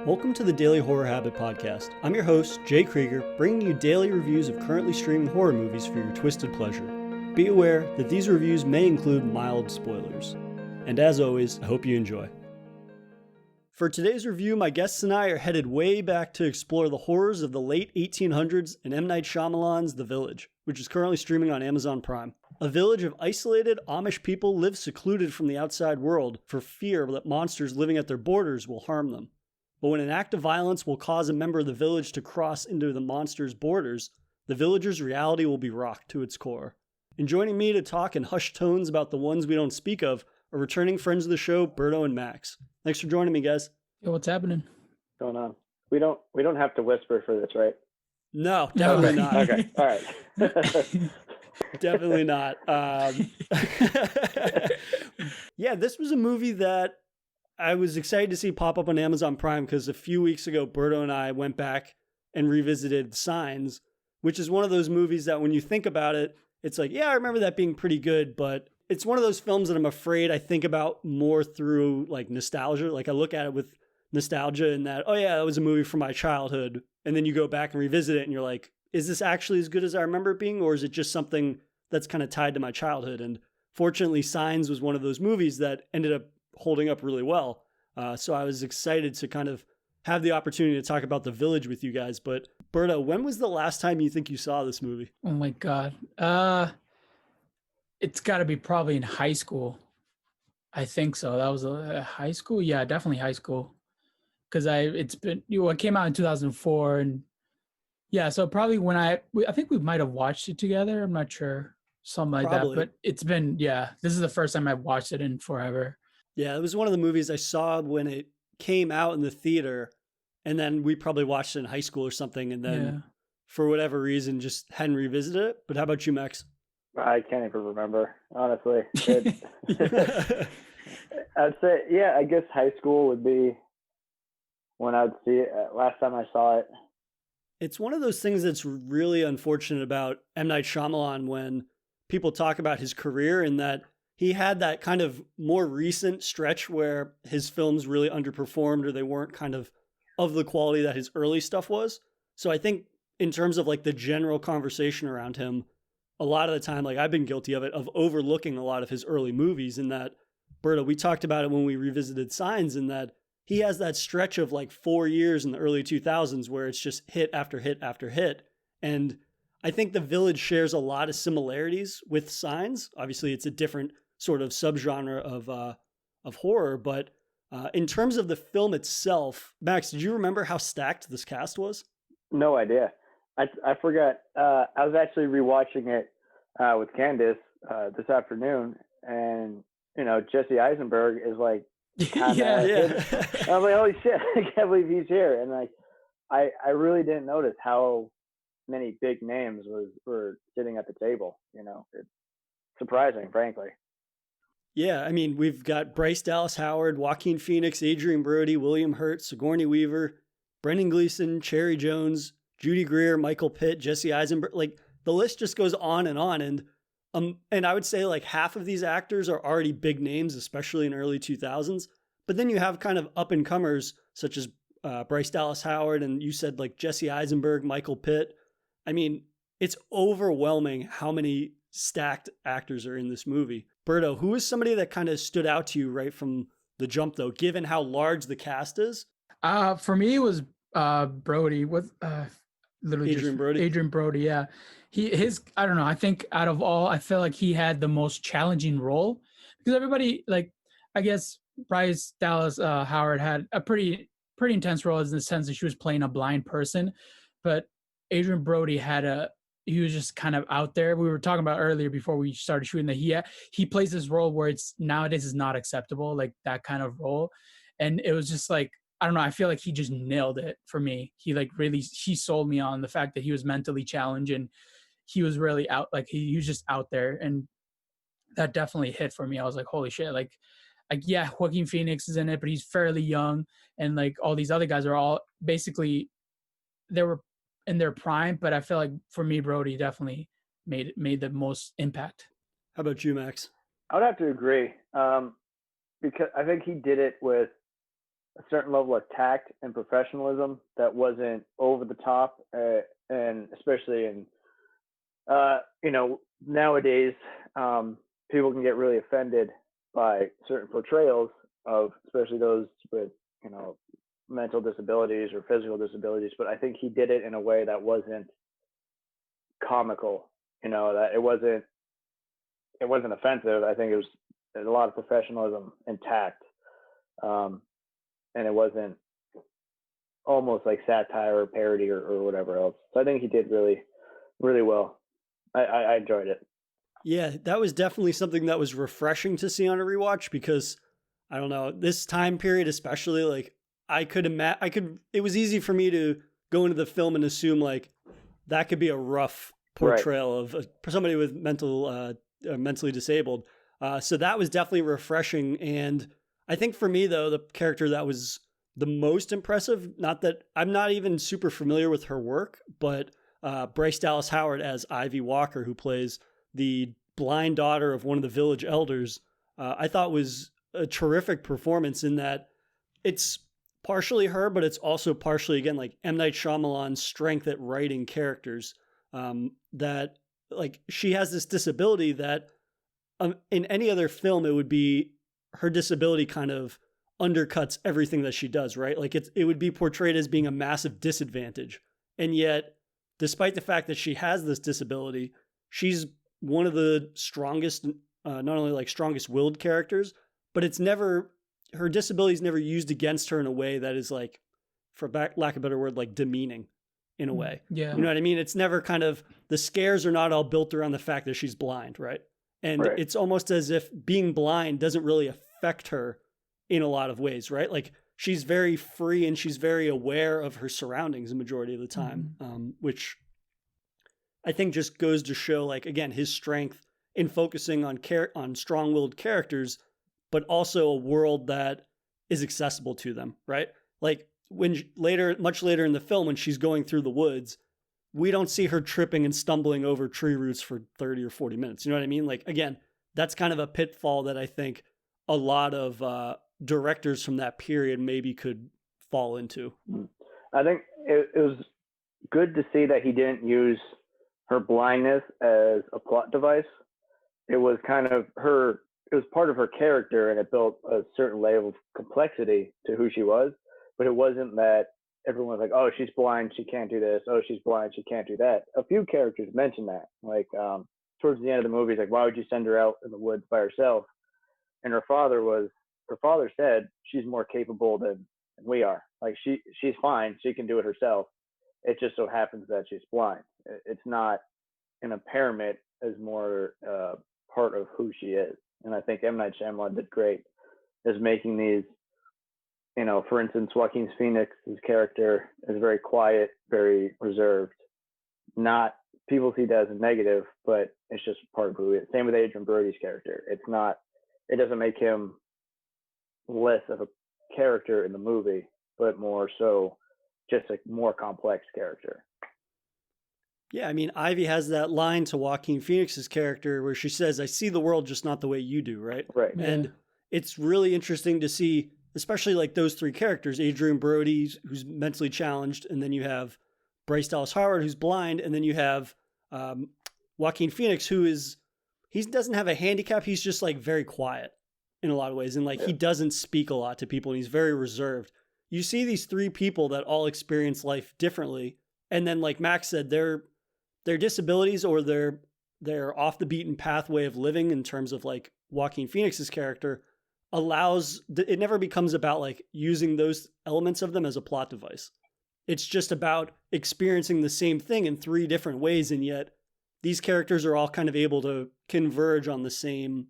Welcome to the Daily Horror Habit Podcast. I'm your host, Jay Krieger, bringing you daily reviews of currently streaming horror movies for your twisted pleasure. Be aware that these reviews may include mild spoilers. And as always, I hope you enjoy. For today's review, my guests and I are headed way back to explore the horrors of the late 1800s in M. Night Shyamalan's The Village, which is currently streaming on Amazon Prime. A village of isolated Amish people live secluded from the outside world for fear that monsters living at their borders will harm them. But when an act of violence will cause a member of the village to cross into the monster's borders, the villager's reality will be rocked to its core. And joining me to talk in hushed tones about the ones we don't speak of are returning friends of the show, Berto and Max. Thanks for joining me, guys. Yo, what's happening? What's going on? We don't have to whisper for this, right? No, definitely not. Okay, all right. Definitely not. Yeah, this was a movie that I was excited to see pop up on Amazon Prime because a few weeks ago, Berto and I went back and revisited Signs, which is one of those movies that when you think about it, it's like, yeah, I remember that being pretty good, but it's one of those films that I'm afraid I think about more through like nostalgia. Like I look at it with nostalgia and that, oh yeah, that was a movie from my childhood. And then you go back and revisit it and you're like, is this actually as good as I remember it being? Or is it just something that's kind of tied to my childhood? And fortunately, Signs was one of those movies that ended up holding up really well. So I was excited to kind of have the opportunity to talk about The Village with you guys. But Berto, when was the last time you think you saw this movie? Oh my God. It's got to be probably in high school. I think so. That was high school. Yeah, definitely high school. Because it came out in 2004, and yeah, so probably when I think we might have watched it together. I'm not sure, something like Probably. that. But it's been, yeah, this is the first time I've watched it in forever. Yeah, it was one of the movies I saw when it came out in the theater, and then we probably watched it in high school or something, and then for whatever reason just hadn't revisited it. But how about you, Max? I can't even remember, honestly. I'd say, yeah, I guess high school would be when I'd see it. Last time I saw it. It's one of those things that's really unfortunate about M. Night Shyamalan when people talk about his career, in that he had that kind of more recent stretch where his films really underperformed or they weren't kind of the quality that his early stuff was. So I think in terms of like the general conversation around him, a lot of the time, like I've been guilty of it, of overlooking a lot of his early movies. In that, Berto, we talked about it when we revisited Signs, in that he has that stretch of like 4 years in the early 2000s where it's just hit after hit after hit. And I think The Village shares a lot of similarities with Signs. Obviously, it's a different sort of subgenre of horror, but in terms of the film itself, Max, did you remember how stacked this cast was? No idea. I forgot. I was actually rewatching it with Candace this afternoon, and Jesse Eisenberg is like, Yeah. I'm like, holy shit! I can't believe he's here. And like, I really didn't notice how many big names were sitting at the table. It's surprising, frankly. Yeah, I mean, we've got Bryce Dallas Howard, Joaquin Phoenix, Adrian Brody, William Hurt, Sigourney Weaver, Brendan Gleeson, Cherry Jones, Judy Greer, Michael Pitt, Jesse Eisenberg. Like the list just goes on. And I would say like half of these actors are already big names, especially in early 2000s. But then you have kind of up and comers such as Bryce Dallas Howard, and you said like Jesse Eisenberg, Michael Pitt. I mean, it's overwhelming how many stacked actors are in this movie. Berto, who is somebody that kind of stood out to you right from the jump, though, given how large the cast is? For me, it was Brody. Adrian Brody, yeah. I don't know, I think out of all, I feel like he had the most challenging role, because everybody, like, I guess Bryce Dallas Howard had a pretty intense role in the sense that she was playing a blind person, but Adrian Brody he was just kind of out there. We were talking about earlier before we started shooting that he plays this role where it's nowadays is not acceptable, like that kind of role. And it was just like, I don't know, I feel like he just nailed it for me. He sold me on the fact that he was mentally challenged, and he was really out, like he was just out there, and that definitely hit for me. I was like, holy shit, like yeah, Joaquin Phoenix is in it, but he's fairly young, and like all these other guys are all basically, they were in their prime, but I feel like for me, Brody definitely made the most impact. How about you, Max? I would have to agree, because I think he did it with a certain level of tact and professionalism that wasn't over the top, and especially in nowadays, people can get really offended by certain portrayals of, especially those with mental disabilities or physical disabilities. But I think he did it in a way that wasn't comical. That it wasn't offensive. I think there's a lot of professionalism and tact, and it wasn't almost like satire or parody or whatever else. So I think he did really, really well. I enjoyed it. Yeah, that was definitely something that was refreshing to see on a rewatch, because I don't know, this time period especially, like it was easy for me to go into the film and assume like that could be a rough portrayal of somebody with mentally disabled. So that was definitely refreshing. And I think for me though, the character that was the most impressive, not that I'm not even super familiar with her work, but Bryce Dallas Howard as Ivy Walker, who plays the blind daughter of one of the village elders, I thought was a terrific performance, in that it's partially her, but it's also partially, again, like M. Night Shyamalan's strength at writing characters. That like she has this disability that in any other film, it would be her disability kind of undercuts everything that she does, right? Like it would be portrayed as being a massive disadvantage. And yet, despite the fact that she has this disability, she's one of the strongest, not only like strongest willed characters, but her disability is never used against her in a way that is like, for lack of a better word, like demeaning in a way. Yeah. You know what I mean? It's never kind of, the scares are not all built around the fact that she's blind, right? And it's almost as if being blind doesn't really affect her in a lot of ways, right? Like she's very free and she's very aware of her surroundings the majority of the time, which I think just goes to show, like, again, his strength in focusing on strong-willed characters, but also a world that is accessible to them, right? Like much later in the film, when she's going through the woods, we don't see her tripping and stumbling over tree roots for 30 or 40 minutes. You know what I mean? Like, again, that's kind of a pitfall that I think a lot of directors from that period maybe could fall into. I think it was good to see that he didn't use her blindness as a plot device. It was kind of it was part of her character, and it built a certain level of complexity to who she was. But it wasn't that everyone was like, oh, she's blind, she can't do this. Oh, she's blind, she can't do that. A few characters mentioned that. Like towards the end of the movie, it's like, why would you send her out in the woods by herself? And her father said she's more capable than we are. Like she's fine, she can do it herself. It just so happens that she's blind. It's not an impairment, as more part of who she is. And I think M. Night Shyamalan did great as making these, for instance, Joaquin Phoenix's character is very quiet, very reserved. Not, people see that as a negative, but it's just part of who he is. Same with Adrian Brody's character. It doesn't make him less of a character in the movie, but more so just a more complex character. Yeah, I mean, Ivy has that line to Joaquin Phoenix's character where she says, I see the world just not the way you do, right? Right. And it's really interesting to see, especially like those three characters, Adrian Brody, who's mentally challenged, and then you have Bryce Dallas Howard, who's blind, and then you have Joaquin Phoenix, he doesn't have a handicap, he's just like very quiet in a lot of ways, and like he doesn't speak a lot to people, and he's very reserved. You see these three people that all experience life differently, and then like Max said, their disabilities or their off the beaten path way of living, in terms of like Joaquin Phoenix's character, it never becomes about like using those elements of them as a plot device. It's just about experiencing the same thing in three different ways, and yet these characters are all kind of able to converge on the same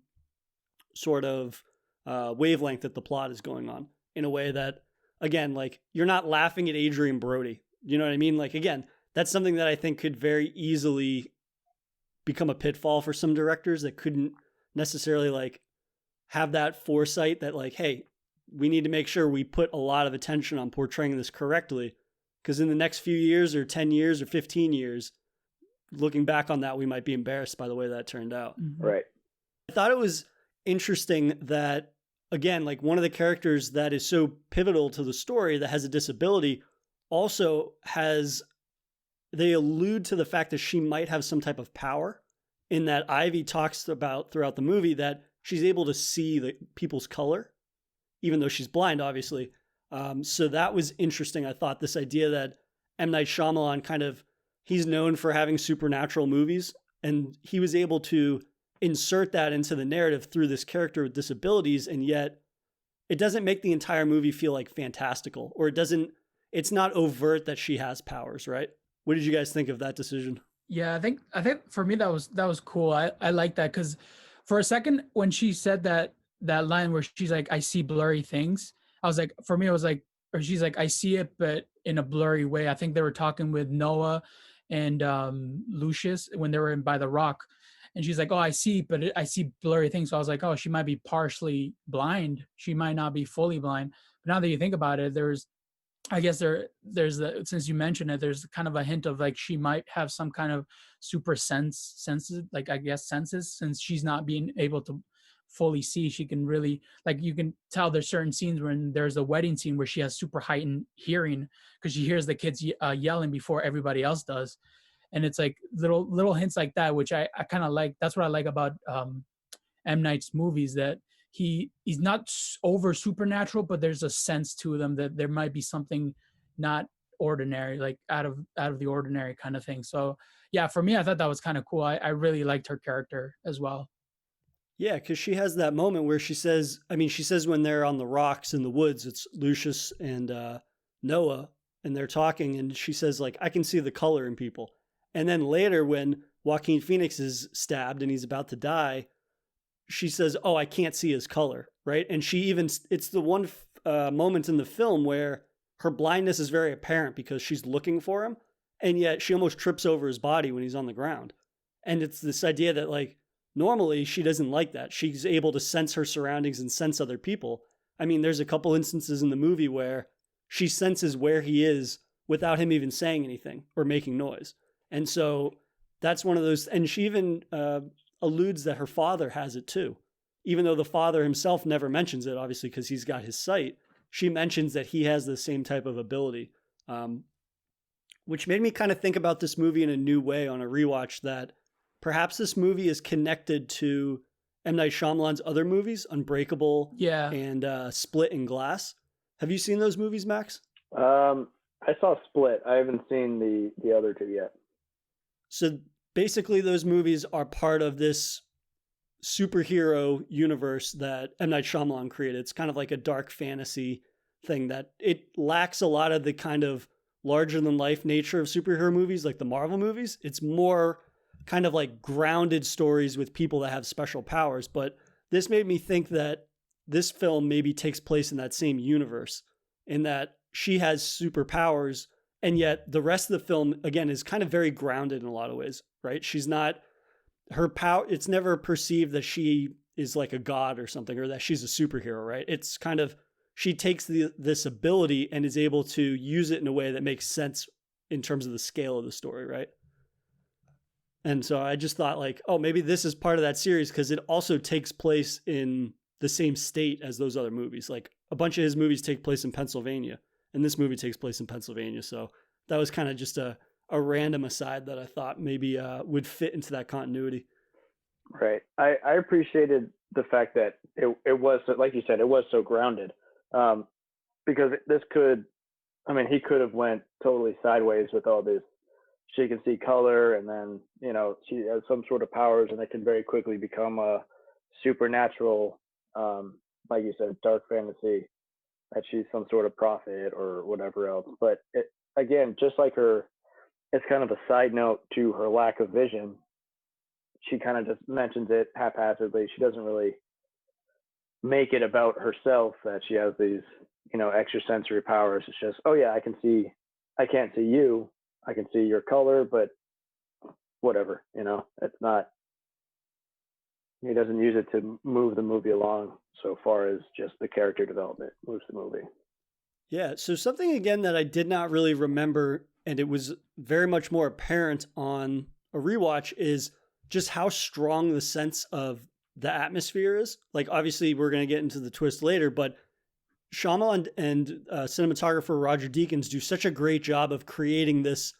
sort of wavelength that the plot is going on, in a way that, again, like you're not laughing at Adrian Brody. You know what I mean? Like, again, that's something that I think could very easily become a pitfall for some directors that couldn't necessarily like have that foresight that like, hey, we need to make sure we put a lot of attention on portraying this correctly, because in the next few years or 10 years or 15 years, looking back on that, we might be embarrassed by the way that turned out. Right. I thought it was interesting that again, like one of the characters that is so pivotal to the story that has a disability also has, they allude to the fact that she might have some type of power, in that Ivy talks about throughout the movie that she's able to see the people's color, even though she's blind, obviously. So that was interesting. I thought this idea that M. Night Shyamalan he's known for having supernatural movies, and he was able to insert that into the narrative through this character with disabilities, and yet it doesn't make the entire movie feel like fantastical, or it's not overt that she has powers, right? What did you guys think of that decision? Yeah, I think for me that was cool. I like that because for a second when she said that line where she's like, I see blurry things, I was like, for me it was like, or she's like, I see it but in a blurry way. I think they were talking with Noah and Lucius when they were in by the rock, and she's like, oh, I see, but I see blurry things. So I was like, oh, she might be partially blind, she might not be fully blind. But now that you think about it, I guess there's since you mentioned it, there's kind of a hint of like she might have some kind of super senses, like I guess senses, since she's not being able to fully see. She can really, like, you can tell there's certain scenes when there's a wedding scene where she has super heightened hearing because she hears the kids yelling before everybody else does. And it's like little hints like that, which I kind of like. That's what I like about M. Night's movies, that he's not over supernatural, but there's a sense to them that there might be something not ordinary, like out of the ordinary kind of thing. So yeah, for me, I thought that was kind of cool. I really liked her character as well. Yeah, because she has that moment where she says when they're on the rocks in the woods, it's Lucius and Noah, and they're talking, and she says, like, I can see the color in people. And then later when Joaquin Phoenix is stabbed and he's about to die, she says, oh, I can't see his color, right? And it's the one moment in the film where her blindness is very apparent because she's looking for him, and yet she almost trips over his body when he's on the ground. And it's this idea that, like, normally she doesn't like that. She's able to sense her surroundings and sense other people. I mean, there's a couple instances in the movie where she senses where he is without him even saying anything or making noise. And so that's one of those, and she even alludes that her father has it too. Even though the father himself never mentions it, obviously, because he's got his sight, she mentions that he has the same type of ability, which made me kind of think about this movie in a new way on a rewatch, that perhaps this movie is connected to M. Night Shyamalan's other movies, Unbreakable, Yeah. and Split and Glass. Have you seen those movies, Max? I saw Split. I haven't seen the other two yet. So basically those movies are part of this superhero universe that M. Night Shyamalan created. It's kind of like a dark fantasy thing that it lacks a lot of the kind of larger than life nature of superhero movies like the Marvel movies. It's more kind of like grounded stories with people that have special powers. But this made me think that this film maybe takes place in that same universe, in that she has superpowers, and yet the rest of the film, again, is kind of very grounded in a lot of ways, right? She's not, her power, it's never perceived that she is like a god or something, or that she's a superhero, right? It's kind of, she takes this ability and is able to use it in a way that makes sense in terms of the scale of the story, right? And so I just thought, like, oh, maybe this is part of that series, because it also takes place in the same state as those other movies. Like, a bunch of his movies take place in Pennsylvania, and this movie takes place in Pennsylvania. So that was kind of just a random aside that I thought maybe would fit into that continuity. Right. I appreciated the fact that it was, like you said, it was so grounded, because this could, I mean, he could have went totally sideways with all this. She can see color, and then, you know, she has some sort of powers, and it can very quickly become a supernatural, like you said, dark fantasy, that she's some sort of prophet or whatever else. But it, again, just like her, it's kind of a side note to her lack of vision. She kind of just mentions it haphazardly. She doesn't really make it about herself that she has these, you know, extrasensory powers. It's just, oh yeah, I can't see you. I can see your color, but whatever, you know, it's not, he doesn't use it to move the movie along so far as just the character development moves the movie. Yeah. So something, again, that I did not really remember, and it was very much more apparent on a rewatch, is just how strong the sense of the atmosphere is. Like, obviously, we're going to get into the twist later, but Shyamalan and cinematographer Roger Deakins do such a great job of creating this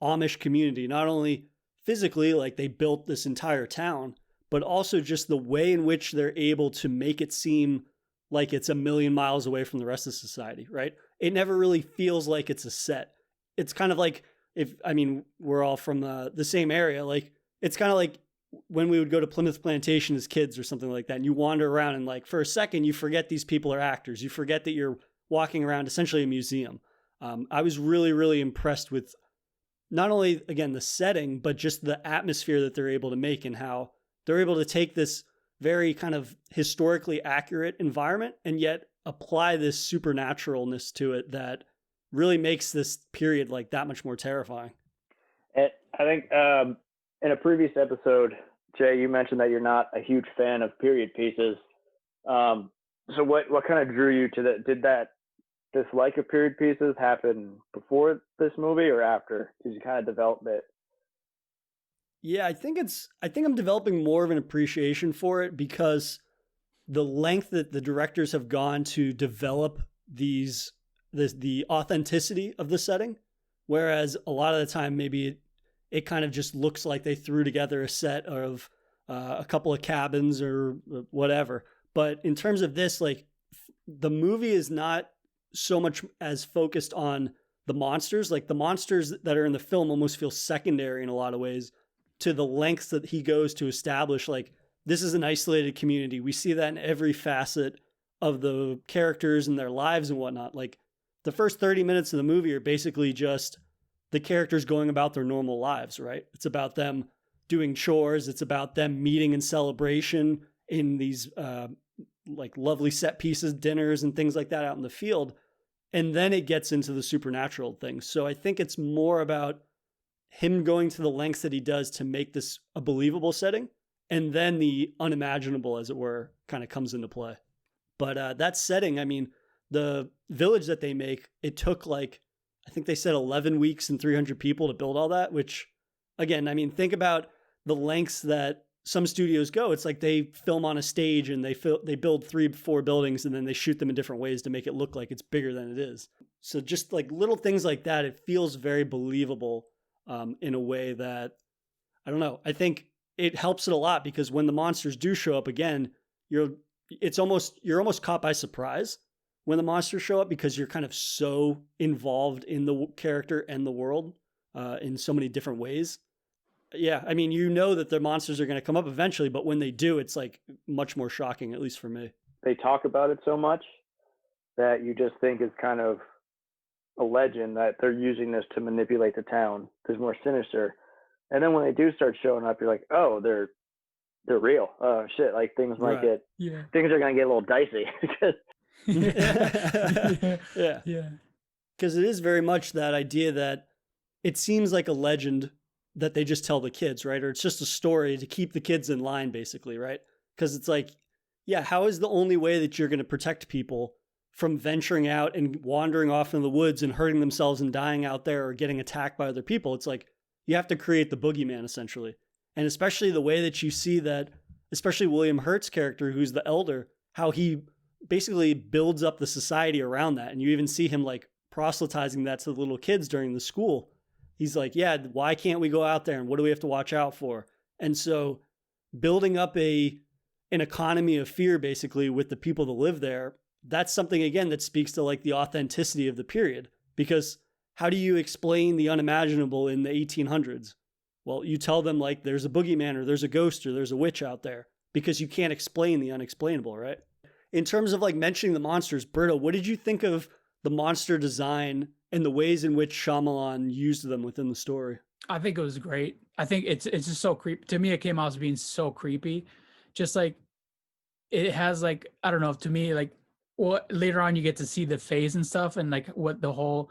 Amish community, not only physically, like they built this entire town, but also just the way in which they're able to make it seem like it's a million miles away from the rest of society, right? It never really feels like it's a set. It's kind of like, if, I mean, we're all from the same area, like it's kind of like when we would go to Plymouth Plantation as kids or something like that, and you wander around and like for a second you forget these people are actors. You forget that you're walking around essentially a museum. I was really, really impressed with not only, again, the setting, but just the atmosphere that they're able to make and how they're able to take this very kind of historically accurate environment and yet apply this supernaturalness to it that really makes this period like that much more terrifying. And I think in a previous episode, Jay, you mentioned that you're not a huge fan of period pieces. So what kind of drew you to that? Did that dislike of period pieces happen before this movie or after? Did you kind of develop it? Yeah, I think I'm developing more of an appreciation for it because the length that the directors have gone to develop the authenticity of the setting, whereas a lot of the time maybe it kind of just looks like they threw together a set of a couple of cabins or whatever. But in terms of this, like the movie is not so much as focused on the monsters. Like the monsters that are in the film almost feel secondary in a lot of ways to the lengths that he goes to establish, like, this is an isolated community. We see that in every facet of the characters and their lives and whatnot. Like the first 30 minutes of the movie are basically just the characters going about their normal lives, right? It's about them doing chores. It's about them meeting in celebration in these like lovely set pieces, dinners and things like that out in the field. And then it gets into the supernatural things. So I think it's more about him going to the lengths that he does to make this a believable setting. And then the unimaginable, as it were, kind of comes into play. But that setting, I mean, the village that they make, it took like, I think they said 11 weeks and 300 people to build all that, which again, I mean, think about the lengths that some studios go. It's like they film on a stage and they build 3-4 buildings and then they shoot them in different ways to make it look like it's bigger than it is. So just like little things like that, it feels very believable in a way that, I don't know, I think it helps it a lot because when the monsters do show up again, you're almost caught by surprise when the monsters show up because you're kind of so involved in the character and the world in so many different ways. Yeah, I mean, you know that the monsters are going to come up eventually, but when they do, it's like much more shocking, at least for me. They talk about it so much that you just think it's kind of a legend that they're using this to manipulate the town. It's more sinister. And then when they do start showing up, you're like, oh, they're real. Oh shit! Like things might get, things are gonna get a little dicey. Yeah. Because it is very much that idea that it seems like a legend that they just tell the kids, right? Or it's just a story to keep the kids in line, basically, right? Because it's like, yeah, how is the only way that you're going to protect people from venturing out and wandering off in the woods and hurting themselves and dying out there or getting attacked by other people? It's like, you have to create the boogeyman, essentially. And especially the way that you see that, especially William Hurt's character, who's the elder, how he basically builds up the society around that. And you even see him like proselytizing that to the little kids during the school. He's like, yeah, why can't we go out there? And what do we have to watch out for? And so building up an economy of fear, basically, with the people that live there, that's something, again, that speaks to like the authenticity of the period. Because how do you explain the unimaginable in the 1800s? Well, you tell them like there's a boogeyman or there's a ghost or there's a witch out there because you can't explain the unexplainable, right? In terms of like mentioning the monsters, Berto, what did you think of the monster design and the ways in which Shyamalan used them within the story? I think it was great. I think it's just so creepy. To me, it came out as being so creepy. Just like it has like, I don't know, to me, like what later on you get to see the face and stuff and like what the whole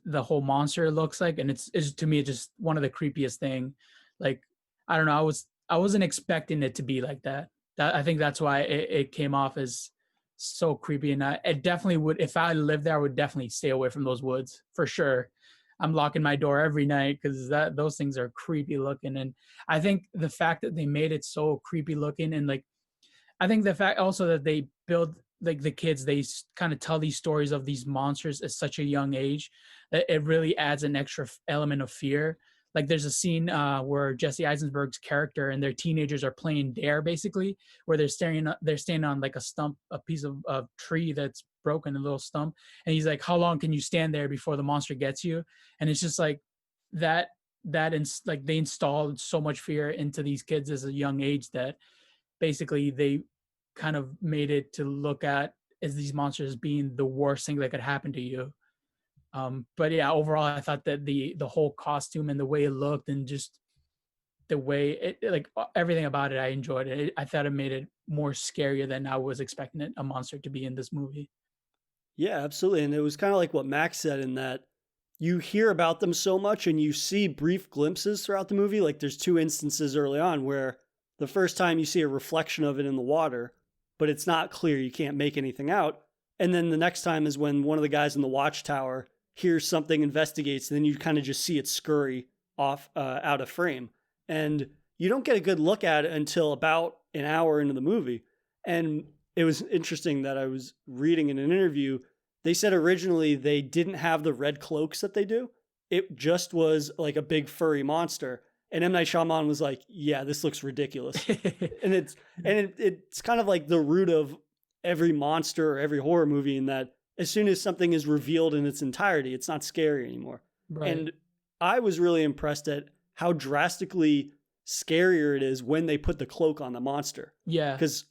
monster looks like. And it's to me just one of the creepiest thing. Like, I don't know, I wasn't expecting it to be like that. I think that's why it came off as so creepy. And it definitely would, if I lived there, I would definitely stay away from those woods for sure. I'm locking my door every night because those things are creepy looking. And I think the fact that they made it so creepy looking and like I think the fact also that they build like the kids, they kind of tell these stories of these monsters at such a young age that it really adds an extra element of fear. Like there's a scene where Jesse Eisenberg's character and their teenagers are playing dare, basically, where they're standing on like a stump, a piece of tree that's broken, a little stump, and he's like, "How long can you stand there before the monster gets you?" And it's just like like they installed so much fear into these kids as a young age that basically they kind of made it to look at as these monsters being the worst thing that could happen to you. But yeah, overall, I thought that the whole costume and the way it looked and just the way like everything about it, I enjoyed it. I thought it made it more scarier than I was expecting a monster to be in this movie. Yeah, absolutely. And it was kind of like what Max said in that you hear about them so much and you see brief glimpses throughout the movie. Like there's two instances early on where the first time you see a reflection of it in the water, but it's not clear. You can't make anything out. And then the next time is when one of the guys in the watchtower hears something, investigates, and then you kind of just see it scurry off out of frame. And you don't get a good look at it until about an hour into the movie. And it was interesting that I was reading in an interview, they said originally they didn't have the red cloaks that they do. It just was like a big furry monster. And M. Night Shyamalan was like, yeah, this looks ridiculous. and it's kind of like the root of every monster or every horror movie in that as soon as something is revealed in its entirety, it's not scary anymore. Right. And I was really impressed at how drastically scarier it is when they put the cloak on the monster. Yeah. Because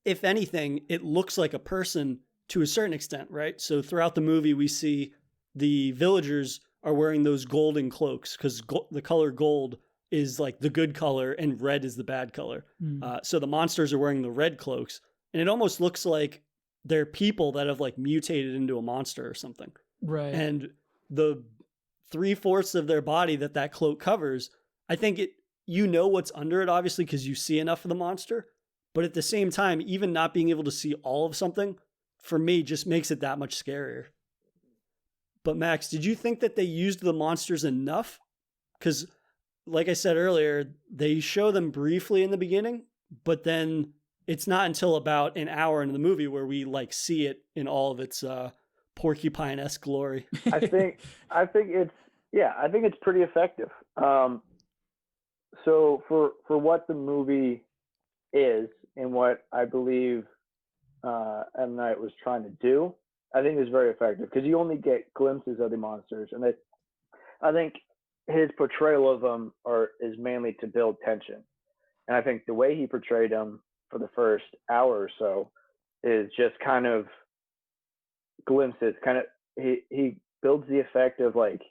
if anything, it looks like a person to a certain extent, right? So throughout the movie, we see the villagers are wearing those golden cloaks because the color gold is like the good color and red is the bad color. So the monsters are wearing the red cloaks, and it almost looks like they're people that have like mutated into a monster or something. Right. And the 3/4 of their body that cloak covers, I think you know what's under it, obviously, because you see enough of the monster. But at the same time, even not being able to see all of something, for me, just makes it that much scarier. But Max, did you think that they used the monsters enough? Because, like I said earlier, they show them briefly in the beginning, but then it's not until about an hour into the movie where we like see it in all of its porcupine-esque glory. I think it's pretty effective. So for what the movie is and what I believe M. Night was trying to do, I think is very effective because you only get glimpses of the monsters, and I think his portrayal of them is mainly to build tension, and I think the way he portrayed them for the first hour or so is just kind of glimpses. Kind of he builds the effect of like,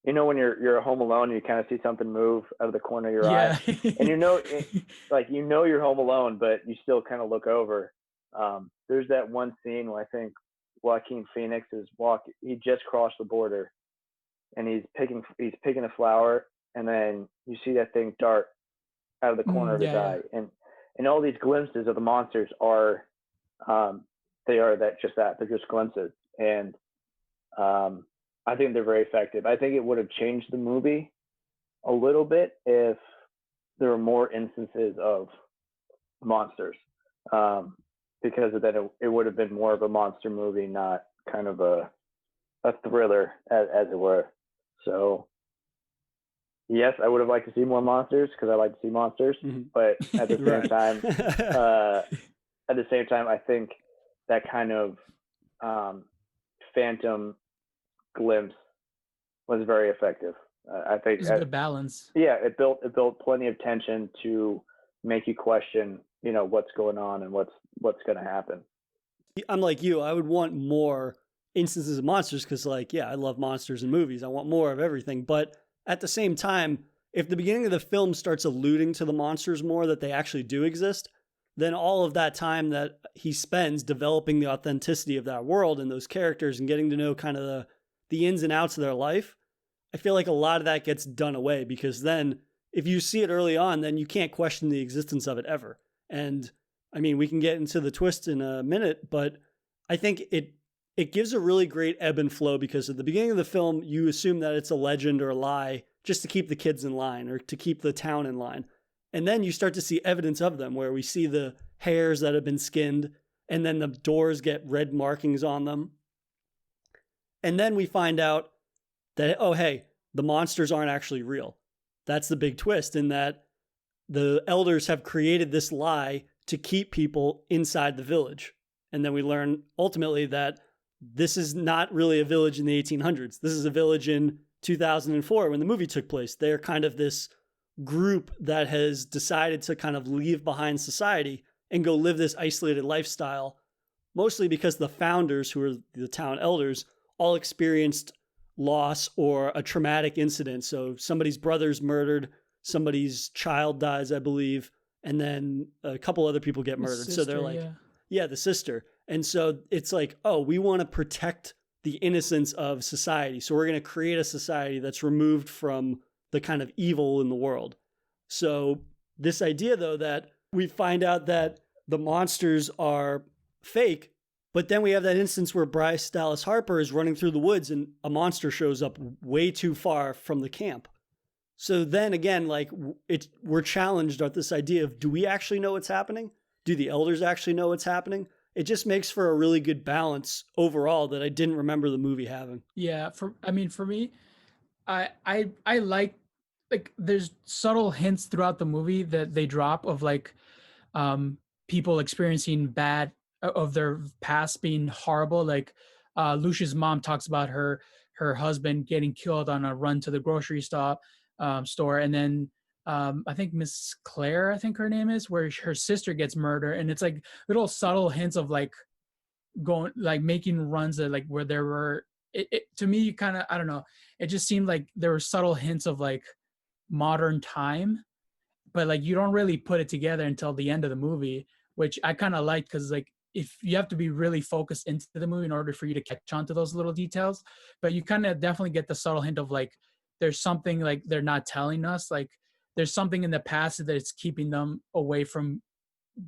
you know, when you're home alone and you kind of see something move out of the corner of your eye, and you're home alone, but you still kind of look over. There's that one scene where I think Joaquin Phoenix he just crossed the border and he's picking a flower, and then you see that thing dart out of the corner of his eye. And all these glimpses of the monsters are they're just glimpses. And I think they're very effective. I think it would have changed the movie a little bit if there were more instances of monsters. Because then it would have been more of a monster movie, not kind of a thriller, as it were. So, yes, I would have liked to see more monsters because I like to see monsters. Mm-hmm. But at the same time, I think that kind of phantom glimpse was very effective. I think it's a good balance. Yeah, it built plenty of tension to make you question, you know, what's going on and what's going to happen. I'm like you. I would want more instances of monsters because, like, yeah, I love monsters in movies. I want more of everything. But at the same time, if the beginning of the film starts alluding to the monsters more, that they actually do exist, then all of that time that he spends developing the authenticity of that world and those characters and getting to know kind of the ins and outs of their life, I feel like a lot of that gets done away because then if you see it early on, then you can't question the existence of it ever. And I mean, we can get into the twist in a minute, but I think it gives a really great ebb and flow because at the beginning of the film, you assume that it's a legend or a lie just to keep the kids in line or to keep the town in line. And then you start to see evidence of them where we see the hares that have been skinned, and then the doors get red markings on them. And then we find out that, oh, hey, the monsters aren't actually real. That's the big twist, in that the elders have created this lie to keep people inside the village. And then we learn ultimately that this is not really a village in the 1800s. This is a village in 2004 when the movie took place. They're kind of this group that has decided to kind of leave behind society and go live this isolated lifestyle, mostly because the founders, who are the town elders, all experienced loss or a traumatic incident. So somebody's brother's murdered, somebody's child dies, I believe, and then a couple other people get murdered. So they're like, yeah, the sister. And so it's like, oh, we want to protect the innocence of society. So we're going to create a society that's removed from the kind of evil in the world. So this idea, though, that we find out that the monsters are fake, but then we have that instance where Bryce Dallas Harper is running through the woods and a monster shows up way too far from the camp. So then again, like, we're challenged at this idea of, do we actually know what's happening? Do the elders actually know what's happening? It just makes for a really good balance overall that I didn't remember the movie having. Yeah, for me, I like there's subtle hints throughout the movie that they drop of like people experiencing bad of their past being horrible. Like Lucia's mom talks about her husband getting killed on a run to the grocery store, and then I think Miss Claire, I think her name is, where her sister gets murdered, and it's like little subtle hints of like making runs that like where there were to me kind of, I don't know, it just seemed like there were subtle hints of like modern time, but like you don't really put it together until the end of the movie, which I kind of liked, because like if you have to be really focused into the movie in order for you to catch on to those little details, but you kind of definitely get the subtle hint of like there's something like they're not telling us, like there's something in the past that it's keeping them away from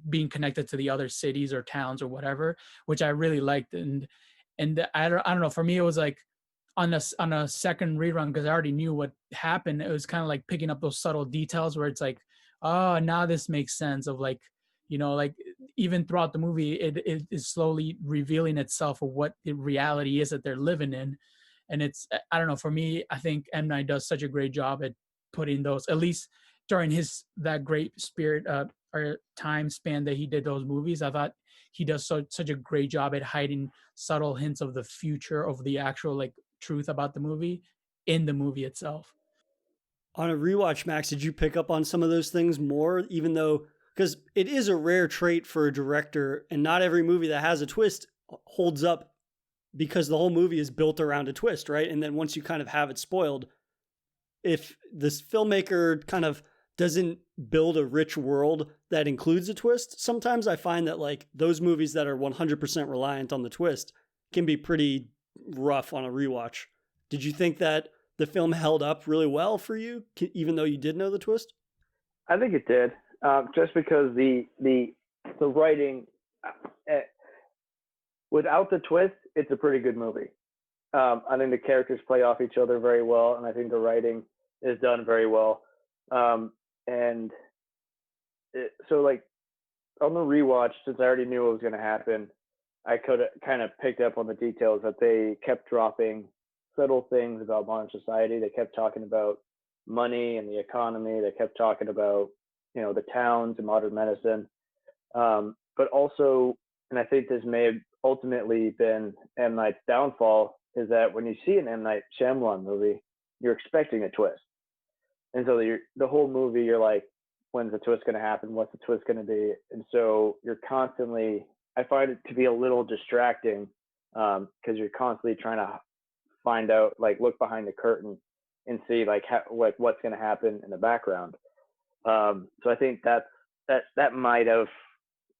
being connected to the other cities or towns or whatever, which I really liked. And I don't know, for me it was like on a second rerun, because I already knew what happened, it was kind of like picking up those subtle details where it's like, oh, now this makes sense, of like, you know, like even throughout the movie it is slowly revealing itself of what the reality is that they're living in. And it's, I don't know, for me, I think M. Night does such a great job at putting those, at least during that great spirit or time span that he did those movies. I thought he does such a great job at hiding subtle hints of the future, of the actual like truth about the movie in the movie itself. On a rewatch, Max, did you pick up on some of those things more, even though, because it is a rare trait for a director, and not every movie that has a twist holds up because the whole movie is built around a twist, right? And then once you kind of have it spoiled, if this filmmaker kind of doesn't build a rich world that includes a twist, sometimes I find that like those movies that are 100% reliant on the twist can be pretty rough on a rewatch. Did you think that the film held up really well for you, even though you did know the twist? I think it did, just because the writing, without the twist, it's a pretty good movie. I think the characters play off each other very well, and I think the writing is done very well. So like on the rewatch, since I already knew what was going to happen, I could have kind of picked up on the details that they kept dropping subtle things about modern society. They kept talking about money and the economy. They kept talking about, you know, the towns and modern medicine. But also, and I think this may have ultimately been M. Night's downfall, is that when you see an M. Night Shyamalan movie, you're expecting a twist. And so the whole movie, you're like, when's the twist going to happen? What's the twist going to be? And so you're constantly, I find it to be a little distracting, because you're constantly trying to find out, like look behind the curtain and see like what's going to happen in the background. So I think that might have,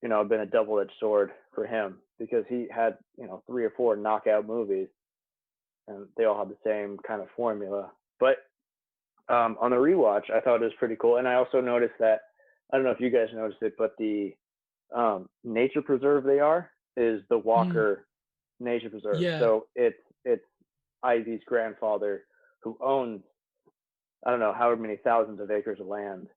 you know, been a double-edged sword for him, because he had, you know, 3 or 4 knockout movies and they all had the same kind of formula. But on the rewatch, I thought it was pretty cool. And I also noticed that, I don't know if you guys noticed it, but the nature preserve they are is the Walker Nature Preserve. Yeah. So it's Ivy's grandfather, who owns, I don't know, however many thousands of acres of land.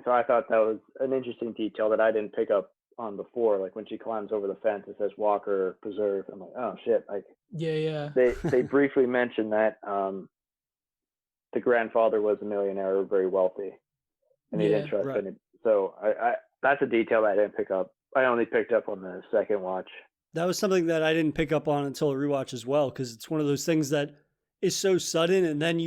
So I thought that was an interesting detail that I didn't pick up on before. Like when she climbs over the fence, it says Walker Preserve. I'm like, oh shit! Like Yeah. they briefly mentioned that the grandfather was a millionaire or very wealthy, and he didn't trust Right. any. So I that's a detail that I didn't pick up. I only picked up on the second watch. That was something that I didn't pick up on until a rewatch as well, because it's one of those things that is so sudden, and then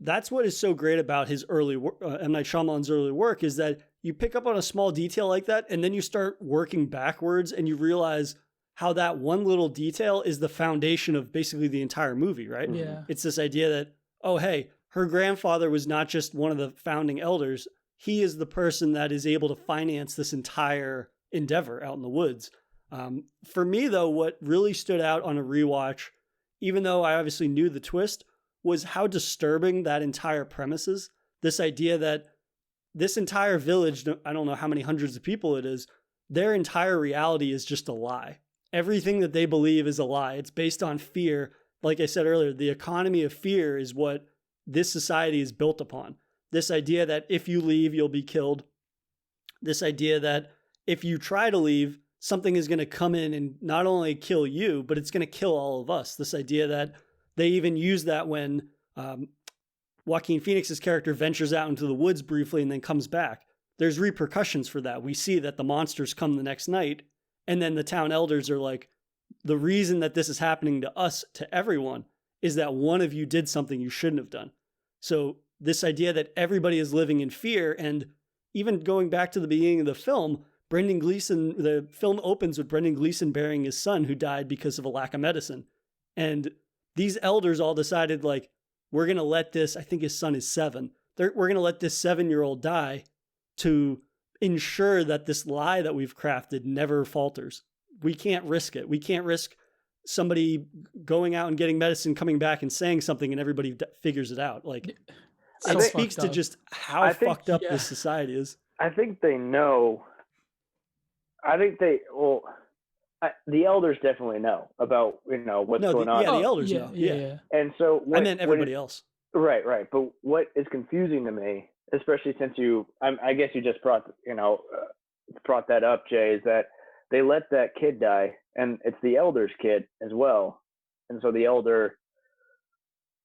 that's what is so great about his early M. Night Shyamalan's early work, is that you pick up on a small detail like that, and then you start working backwards, and you realize how that one little detail is the foundation of basically the entire movie, right? Yeah. It's this idea that, oh, hey, her grandfather was not just one of the founding elders. He is the person that is able to finance this entire endeavor out in the woods. For me, though, what really stood out on a rewatch, even though I obviously knew the twist, was how disturbing that entire premise is. This idea that this entire village, I don't know how many hundreds of people it is, their entire reality is just a lie. Everything that they believe is a lie. It's based on fear. Like I said earlier, the economy of fear is what this society is built upon. This idea that if you leave, you'll be killed. This idea that if you try to leave, something is going to come in and not only kill you, but it's going to kill all of us. This idea that they even use that when Joaquin Phoenix's character ventures out into the woods briefly and then comes back. There's repercussions for that. We see that the monsters come the next night, and then the town elders are like, the reason that this is happening to us, to everyone, is that one of you did something you shouldn't have done. So this idea that everybody is living in fear, and even going back to the beginning of the film, Brendan Gleeson, the film opens with Brendan Gleeson burying his son who died because of a lack of medicine. And these elders all decided, like, we're going to let this, I think his son is 7, we're going to let this 7-year-old die to ensure that this lie that we've crafted never falters. We can't risk it. We can't risk somebody going out and getting medicine, coming back and saying something, and everybody figures it out. Like, So it speaks to fucked up. just how fucked up this society is. I think they know. I think the elders definitely know about what's going on. Yeah, the elders know. Yeah. And so I meant everybody else. Right. But what is confusing to me, especially since I guess you just brought that up, Jay, is that they let that kid die, and it's the elder's kid as well. And so the elder,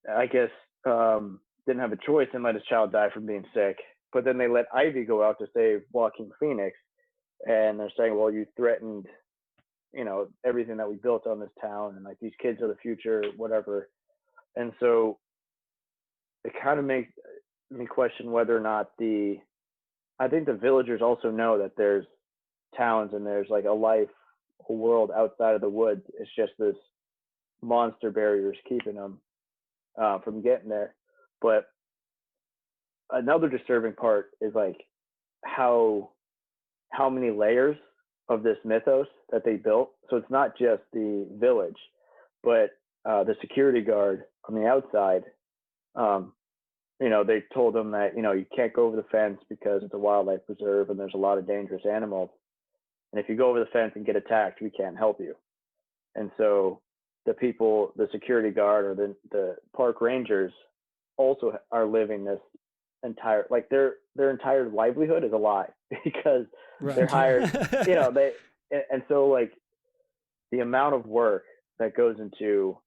I guess, didn't have a choice and let his child die from being sick. But then they let Ivy go out to save Joaquin Phoenix, and they're saying, well, you threatened, everything that we built on this town, and like these kids are the future, whatever. And so it kind of makes me question whether or not I think the villagers also know that there's towns and there's like a world outside of the woods. It's just this monster barriers keeping them from getting there. But another disturbing part is like how many layers of this mythos that they built. So it's not just the village, but the security guard on the outside. They told them that you can't go over the fence because it's a wildlife preserve and there's a lot of dangerous animals. And if you go over the fence and get attacked, we can't help you. And so the security guard or the park rangers also are living this entire, like their entire livelihood is a lie because they're hired, and so like the amount of work that goes into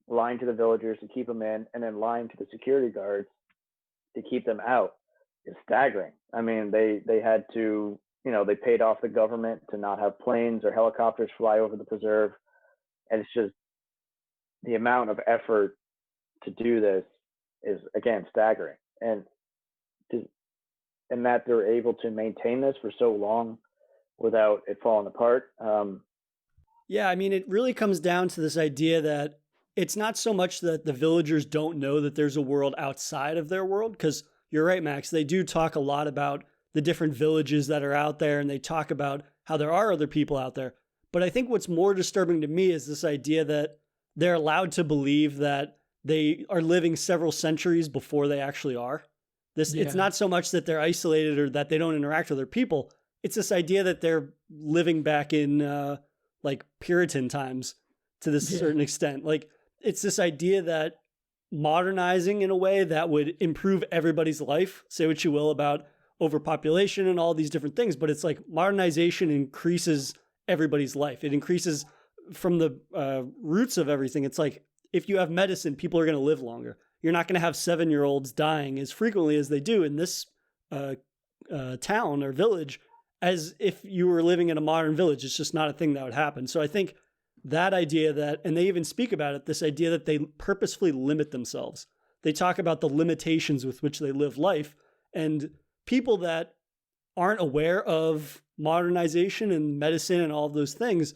lying to the villagers to keep them in and then lying to the security guards to keep them out is staggering. I mean, they had to, they paid off the government to not have planes or helicopters fly over the preserve. And it's just the amount of effort to do this is, again, staggering. And that they're able to maintain this for so long without it falling apart. Yeah, I mean, it really comes down to this idea that it's not so much that the villagers don't know that there's a world outside of their world, because you're right, Max, they do talk a lot about the different villages that are out there, and they talk about how there are other people out there. But I think what's more disturbing to me is this idea that they're allowed to believe that they are living several centuries before they actually are. It's not so much that they're isolated or that they don't interact with other people. It's this idea that they're living back in like Puritan times to this certain extent. Like, it's this idea that modernizing in a way that would improve everybody's life, say what you will about overpopulation and all these different things, but it's like modernization increases everybody's life. It increases from the roots of everything. It's like if you have medicine, people are going to live longer. You're not going to have 7-year-olds dying as frequently as they do in this town or village as if you were living in a modern village. It's just not a thing that would happen. So I think that idea that, and they even speak about it, this idea that they purposefully limit themselves. They talk about the limitations with which they live life, and people that aren't aware of modernization and medicine and all of those things,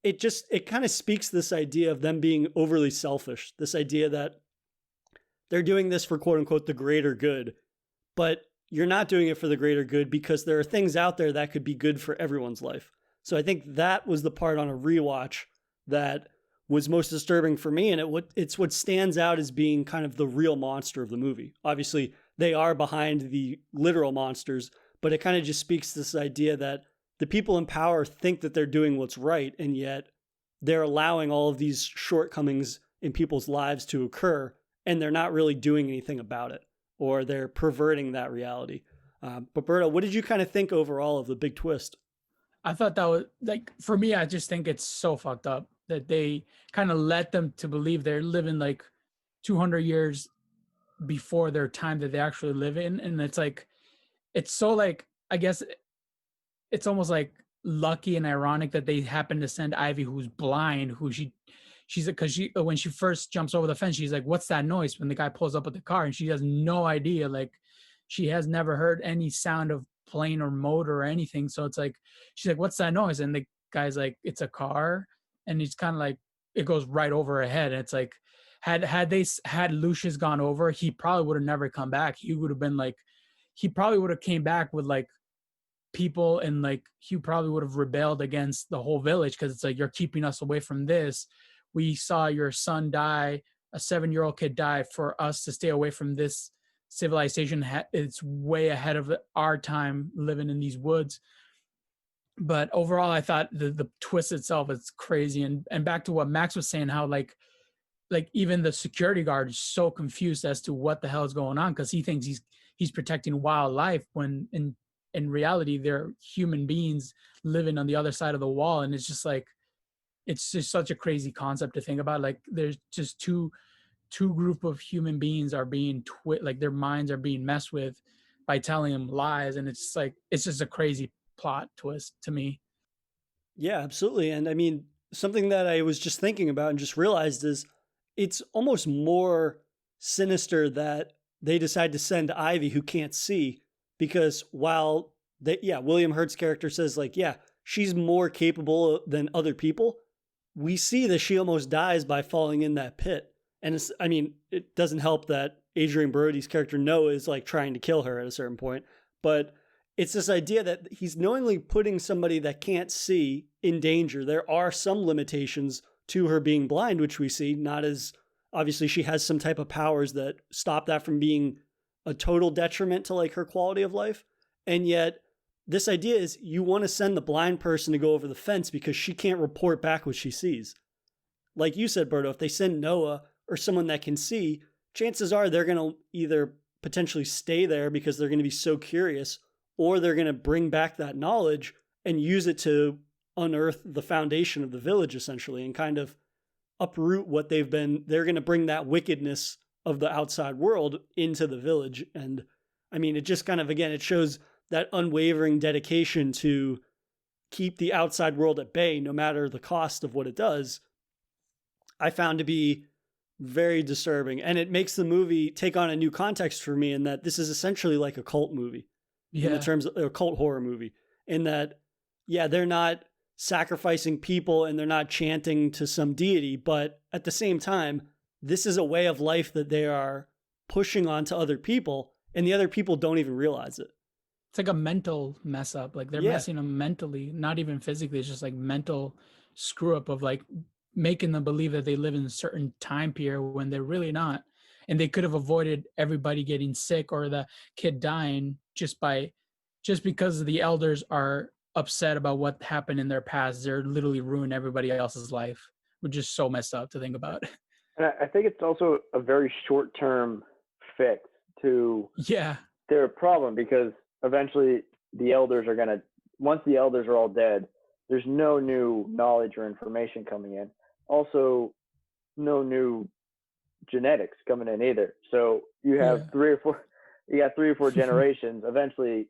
it kind of speaks to this idea of them being overly selfish, this idea that they're doing this for quote unquote the greater good, but you're not doing it for the greater good because there are things out there that could be good for everyone's life. So I think that was the part on a rewatch that was most disturbing for me. And it's what stands out as being kind of the real monster of the movie. Obviously, they are behind the literal monsters, but it kind of just speaks to this idea that the people in power think that they're doing what's right, and yet they're allowing all of these shortcomings in people's lives to occur, and they're not really doing anything about it, or they're perverting that reality. But Berto, what did you kind of think overall of the big twist? I thought that was like, for me, I just think it's so fucked up that they kind of let them to believe they're living like 200 years before their time that they actually live in. And it's like, it's so like, I guess it's almost like lucky and ironic that they happen to send Ivy, who's blind, she's because when she first jumps over the fence, she's like, what's that noise? When the guy pulls up with the car, and she has no idea, like she has never heard any sound of plane or motor or anything. So it's like, she's like, what's that noise? And the guy's like, it's a car. And he's kind of like, it goes right over her head. And it's like, had Lucius gone over, he probably would have never come back. He would have been like, he probably would have came back with like people, and like he probably would have rebelled against the whole village, because it's like, you're keeping us away from this. We saw your son die, a 7-year-old kid die, for us to stay away from this civilization. It's way ahead of our time living in these woods. But overall, I thought the twist itself is crazy. And back to what Max was saying, how like even the security guard is so confused as to what the hell is going on, because he thinks he's protecting wildlife, when in reality they're human beings living on the other side of the wall. And it's just like, it's just such a crazy concept to think about. Like there's just two group of human beings are being like their minds are being messed with by telling them lies. And it's like, it's just a crazy plot twist to me. Yeah, absolutely. And I mean, something that I was just thinking about and just realized is it's almost more sinister that they decide to send Ivy, who can't see, because while William Hurt's character says like, yeah, she's more capable than other people, we see that she almost dies by falling in that pit. And it doesn't help that Adrian Brody's character Noah is like trying to kill her at a certain point, but it's this idea that he's knowingly putting somebody that can't see in danger. There are some limitations to her being blind, which we see, not as obviously she has some type of powers that stop that from being a total detriment to like her quality of life. And yet this idea is you want to send the blind person to go over the fence because she can't report back what she sees. Like you said, Berto, if they send Noah or someone that can see, chances are they're going to either potentially stay there because they're going to be so curious, or they're going to bring back that knowledge and use it to unearth the foundation of the village, essentially, and kind of uproot what they're going to bring that wickedness of the outside world into the village. And I mean, it just kind of, again, it shows that unwavering dedication to keep the outside world at bay, no matter the cost of what it does, I found to be very disturbing. And it makes the movie take on a new context for me, in that this is essentially like a cult movie. In the terms of a cult horror movie, in that, yeah, they're not sacrificing people and they're not chanting to some deity, but at the same time, this is a way of life that they are pushing onto other people, and the other people don't even realize it. It's like a mental mess up. Like they're messing them mentally, not even physically. It's just like mental screw up of like making them believe that they live in a certain time period when they're really not. And they could have avoided everybody getting sick or the kid dying just because the elders are upset about what happened in their past. They're literally ruining everybody else's life, which is so messed up to think about. And I think it's also a very short-term fix to their problem, because eventually the elders are gonna. Once the elders are all dead, there's no new knowledge or information coming in. Also, no new genetics coming in either. So you have three or four generations. Eventually,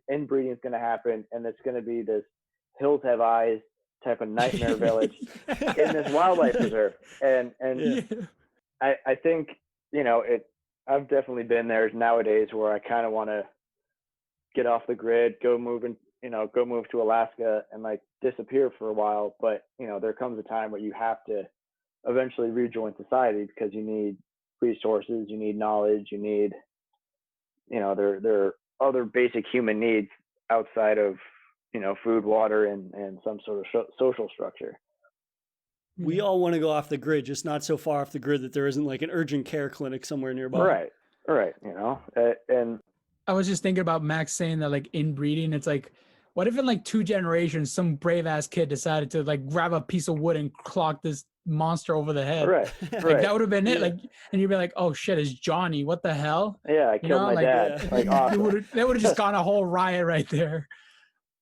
inbreeding is going to happen, and it's going to be this hills have eyes type of nightmare village in this wildlife preserve. And I think I've definitely been there nowadays where I kind of want to get off the grid, go move to Alaska and like disappear for a while. But there comes a time where you have to eventually rejoin society because you need resources, you need knowledge, you need there are other basic human needs outside of food, water, and some sort of social structure. We all want to go off the grid, just not so far off the grid that there isn't like an urgent care clinic somewhere nearby. Right. And I was just thinking about Max saying that like inbreeding, it's like, what if in like 2 generations, some brave ass kid decided to like grab a piece of wood and clock this monster over the head? Right. Like that would have been it. Like, and you'd be like, oh shit, it's Johnny. What the hell? Yeah, I killed my dad. Yeah. Like, awesome. They would have just gone a whole riot right there.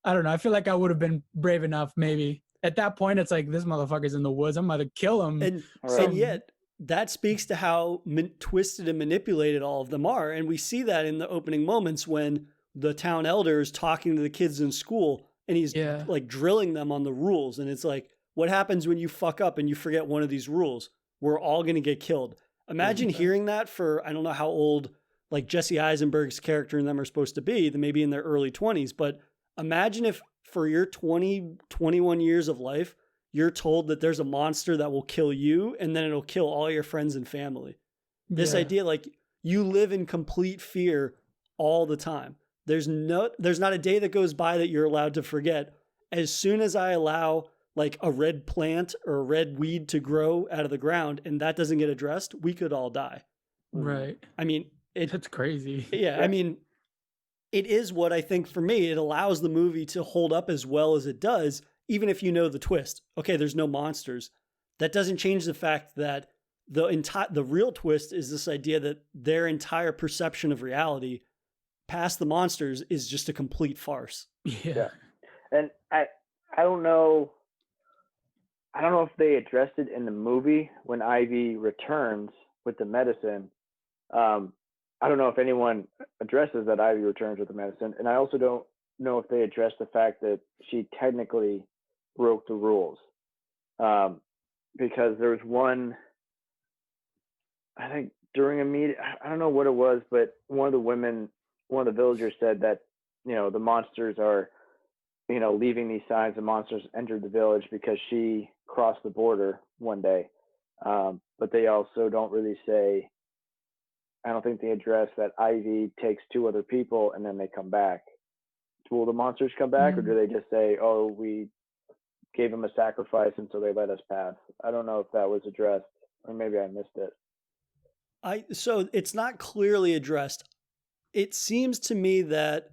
I don't know. I feel like I would have been brave enough maybe. At that point, it's like, this motherfucker's in the woods. I'm about to kill him. And yet, that speaks to how twisted and manipulated all of them are. And we see that in the opening moments when the town elder is talking to the kids in school and he's like drilling them on the rules. And it's like, what happens when you fuck up and you forget one of these rules? We're all going to get killed. Imagine hearing that for, I don't know how old like Jesse Eisenberg's character and them are supposed to be, maybe in their early 20s. But imagine if for your 20, 21 years of life, you're told that there's a monster that will kill you and then it'll kill all your friends and family. This idea, like you live in complete fear all the time. There's not a day that goes by that you're allowed to forget. As soon as I allow like a red plant or a red weed to grow out of the ground and that doesn't get addressed, we could all die. Right. I mean, it's crazy. Yeah. I mean, it is what I think for me, it allows the movie to hold up as well as it does, even if you know the twist. Okay, there's no monsters. That doesn't change the fact that the real twist is this idea that their entire perception of reality past the monsters is just a complete farce. Yeah. And I don't know if they addressed it in the movie when Ivy returns with the medicine. I don't know if anyone addresses that Ivy returns with the medicine. And I also don't know if they address the fact that she technically broke the rules. Because there was one, I think during a meeting, I don't know what it was, but one of the villagers said that, the monsters are, leaving these signs, the monsters entered the village because she crossed the border one day. But they also don't really say, I don't think they address that Ivy takes 2 other people and then they come back. Will the monsters come back, or do they just say, oh, we gave them a sacrifice and so they let us pass? I don't know if that was addressed, or maybe I missed it. So it's not clearly addressed. It seems to me that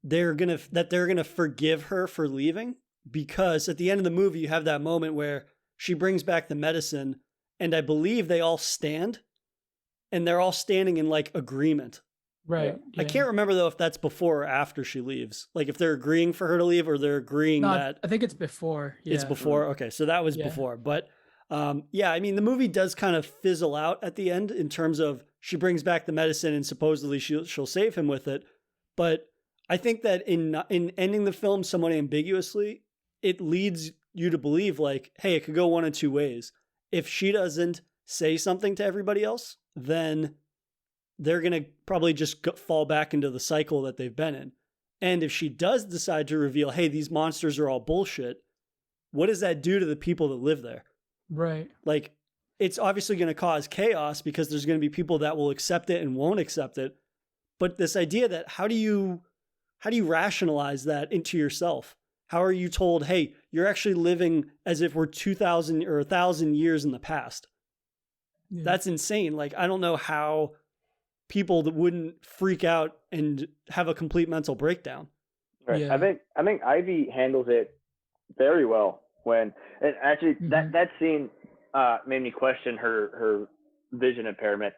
they're gonna forgive her for leaving, because at the end of the movie you have that moment where she brings back the medicine and I believe they all stand. And they're all standing in like agreement. Right. Yeah. I can't remember though if that's before or after she leaves. Like if they're agreeing for her to leave or they're agreeing that. I think it's before. Yeah. It's before. Okay. So that was before. But I mean, the movie does kind of fizzle out at the end in terms of she brings back the medicine and supposedly she'll save him with it. But I think that in ending the film somewhat ambiguously, it leads you to believe like, hey, it could go one of 2 ways. If she doesn't say something to everybody else, then they're going to probably just fall back into the cycle that they've been in. And if she does decide to reveal, hey, these monsters are all bullshit, what does that do to the people that live there? Right. Like, it's obviously going to cause chaos because there's going to be people that will accept it and won't accept it. But this idea that how do you rationalize that into yourself? How are you told, hey, you're actually living as if we're 2,000 or 1,000 years in the past? Yeah. That's insane. Like, I don't know how people that wouldn't freak out and have a complete mental breakdown. Right. Yeah. I think Ivy handles it very well and actually that scene made me question her vision impairment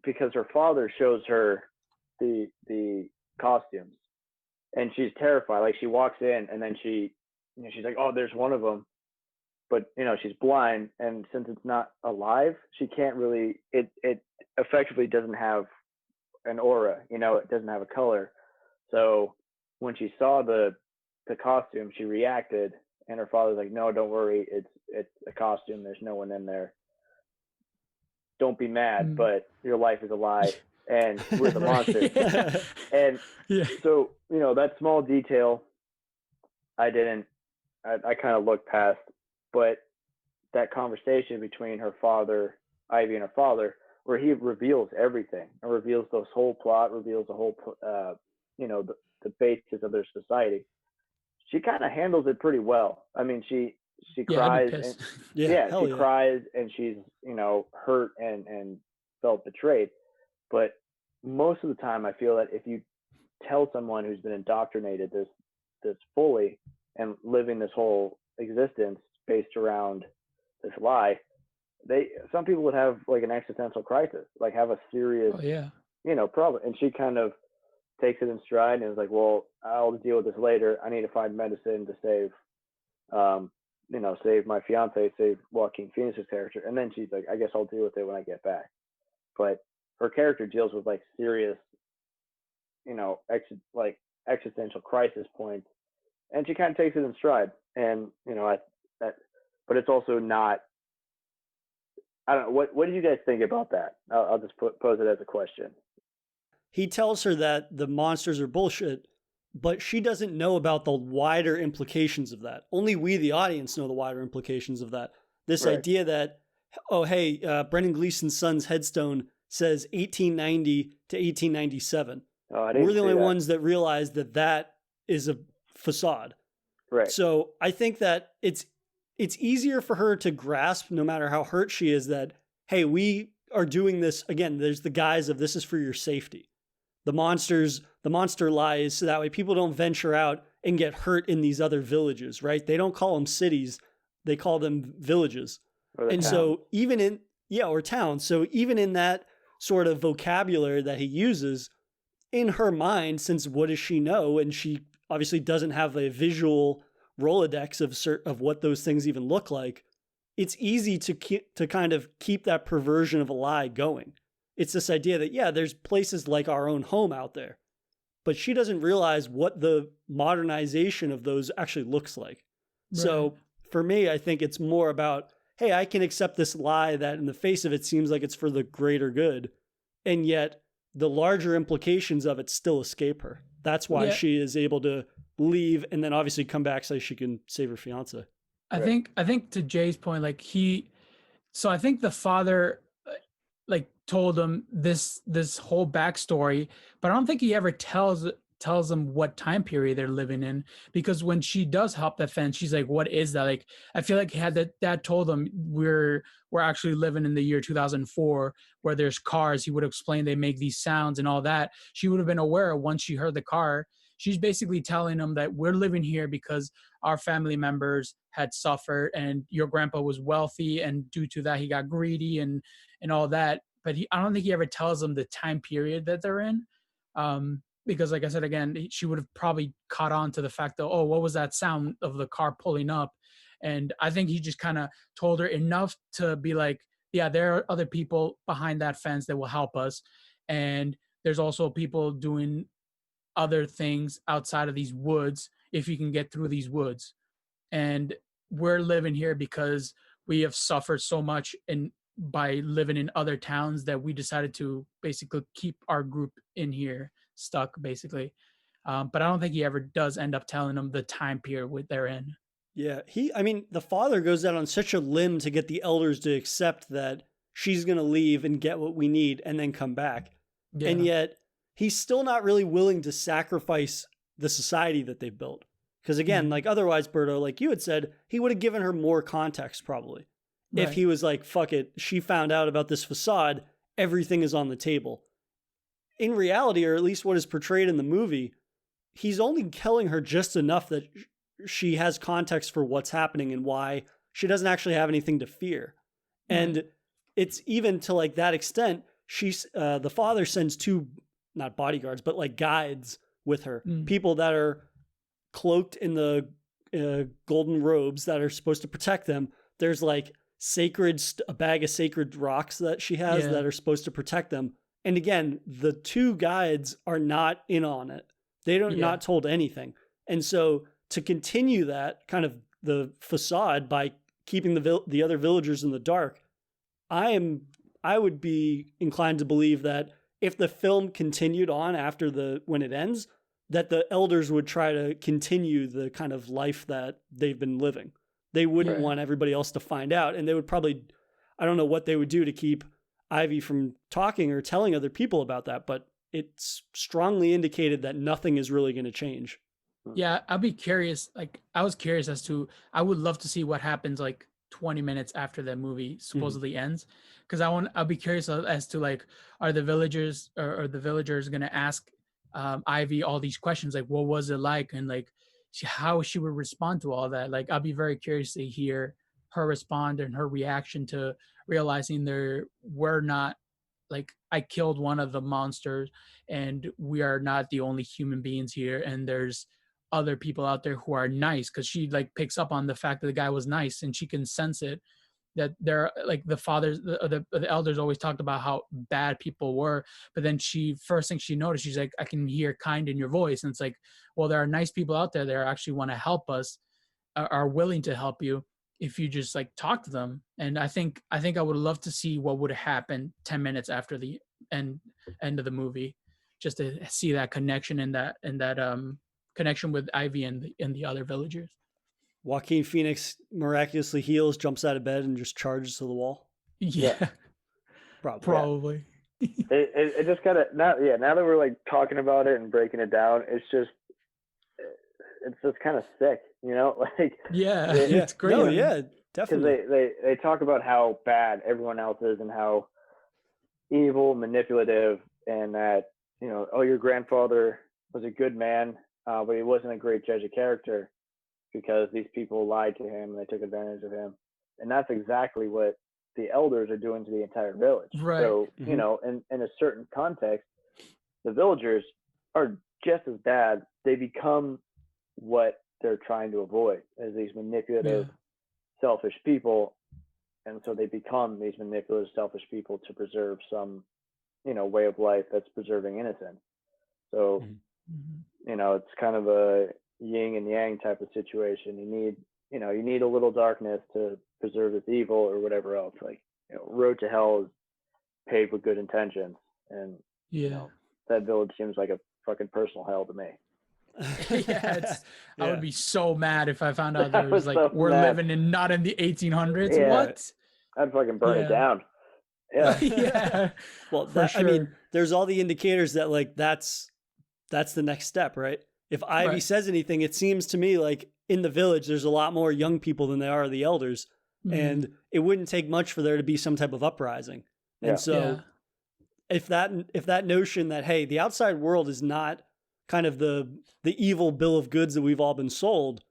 because her father shows her the costumes, and she's terrified. Like she walks in, and then she's like, "Oh, there's one of them," but she's blind, and since it's not alive, she can't really. It effectively doesn't have an aura. It doesn't have a color. So when she saw the costume, she reacted, and her father's like, "No, don't worry. It's a costume. There's no one in there. Don't be mad, but your life is a lie, and we're the monsters." Yeah. And Yeah. so that small detail, I kind of looked past, but that conversation between her father, Ivy, and her father, where he reveals everything and reveals this whole plot, reveals the whole, the basis of their society. She kind of handles it pretty well. I mean, she cries. And, she cries, and she's hurt and felt betrayed. But most of the time, I feel that if you tell someone who's been indoctrinated this fully and living this whole existence based around this lie, some people would have like an existential crisis, like have a serious problem. And she kind of takes it in stride and is like, well, I'll deal with this later. I need to find medicine to save save my fiance, save Joaquin Phoenix's character. And then she's like, I guess I'll deal with it when I get back. But her character deals with like serious existential crisis points, and she kind of takes it in stride. And but it's also not. I don't know. What do you guys think about that? I'll just pose it as a question. He tells her that the monsters are bullshit, but she doesn't know about the wider implications of that. Only we, the audience, know the wider implications of that. This idea that, oh, hey, Brendan Gleeson's son's headstone says 1890 to 1897. We're the only ones that realize that is a facade. Right. So I think that it's easier for her to grasp, no matter how hurt she is, that, hey, we are doing this, again, there's the guise of this is for your safety. The monster lies so that way people don't venture out and get hurt in these other villages, right? They don't call them cities, they call them villages. And so even in, or towns. So even in that sort of vocabulary that he uses, in her mind, since what does she know? And she obviously doesn't have a visual Rolodex of what those things even look like. It's easy to kind of keep that perversion of a lie going. It's this idea that, there's places like our own home out there, but she doesn't realize what the modernization of those actually looks like. Right. So for me, I think it's more about, hey, I can accept this lie that in the face of it seems like it's for the greater good, and yet the larger implications of it still escape her. That's why she is able to leave and then obviously come back so she can save her fiance. I think to Jay's point, so I think the father told him this whole backstory, but I don't think he ever tells them what time period they're living in, because when she does hop the fence, she's like, what is that? Like, I feel like had that dad told them we're actually living in the year 2004 where there's cars, he would explain they make these sounds and all that. She would have been aware once she heard the car. She's basically telling them that we're living here because our family members had suffered and your grandpa was wealthy, and due to that he got greedy and all that. But I don't think he ever tells them the time period that they're in. Because like I said, again, she would have probably caught on to the fact that, oh, what was that sound of the car pulling up? And I think he just kind of told her enough to be like, yeah, there are other people behind that fence that will help us. And there's also people doing other things outside of these woods if you can get through these woods. And we're living here because we have suffered so much by living in other towns that we decided to basically keep our group in here stuck, basically. But I don't think he ever does end up telling them the time period they're in. Yeah, the father goes out on such a limb to get the elders to accept that she's going to leave and get what we need and then come back. Yeah. And yet he's still not really willing to sacrifice the society that they've built. Because again, otherwise, Berto, like you had said, he would have given her more context probably. Right. If he was like, fuck it, she found out about this facade, everything is on the table. In reality, or at least what is portrayed in the movie, he's only telling her just enough that she has context for what's happening and why she doesn't actually have anything to fear. And it's even to like that extent, the father sends two not bodyguards, but like guides with her, Mm. people that are cloaked in the golden robes that are supposed to protect them. There's like a bag of sacred rocks that she has Yeah. that are supposed to protect them. And again, the two guides are not in on it. They don't Yeah. not told anything. And so to continue that kind of the facade by keeping the other villagers in the dark, I would be inclined to believe that if the film continued on after when it ends, that the elders would try to continue the kind of life that they've been living. They wouldn't Right. want everybody else to find out, and they would probably, I don't know what they would do to keep Ivy from talking or telling other people about that, but it's strongly indicated that nothing is really going to change. Yeah, I'd be curious. Like, I was curious as to, I would love to see what happens like 20 minutes after the movie supposedly ends. Because I'll be curious as to like, are the villagers or the villagers going to ask Ivy all these questions? Like, what was it like? And like, how she would respond to all that. Like, I'll be very curious to hear her respond and her reaction to realizing we're not, like, I killed one of the monsters and we are not the only human beings here. And there's other people out there who are nice, because she like picks up on the fact that the guy was nice and she can sense it, that they're like the fathers, the elders always talked about how bad people were. But then first thing she noticed, she's like, I can hear kind in your voice. And it's like, well, there are nice people out there that actually want to help us, are willing to help you if you just like talk to them. And I think I would love to see what would happen 10 minutes after the end of the movie, just to see that connection and that connection with Ivy and the other villagers. Joaquin Phoenix miraculously heals, jumps out of bed, and just charges to the wall. Yeah, probably. It just kind of now that we're like talking about it and breaking it down, it's just kind of sick, you know? Like Yeah, Yeah. it's great. No, yeah, because definitely. they talk about how bad everyone else is and how evil, manipulative, and that, you know, oh, your grandfather was a good man, but he wasn't a great judge of character because these people lied to him and they took advantage of him. And that's exactly what the elders are doing to the entire village. Right. So, Mhm. you know, in a certain context, the villagers are just as bad. They become what they're trying to avoid, as these manipulative, selfish people. And so they become these manipulative, selfish people to preserve some, you know, way of life that's preserving innocence. So, Mhm. you know, it's kind of a yin and yang type of situation. You need a little darkness to preserve its evil or whatever else. Like, you know, road to hell is paved with good intentions, and Yeah. you know, that village seems like a fucking personal hell to me. I would be so mad if I found out I there was was like so we're mad. living not in the 1800s. Yeah. What? I'd fucking burn it Yeah. down. Yeah. Yeah. Well, For I mean, sure. there's all the indicators that like that's the next step, right? If Ivy Right. says anything, it seems to me like in the village there's a lot more young people than there are the elders, Mhm. and it wouldn't take much for there to be some type of uprising. Yeah. And so Yeah. if that notion that hey, the outside world is not kind of the evil bill of goods that we've all been sold,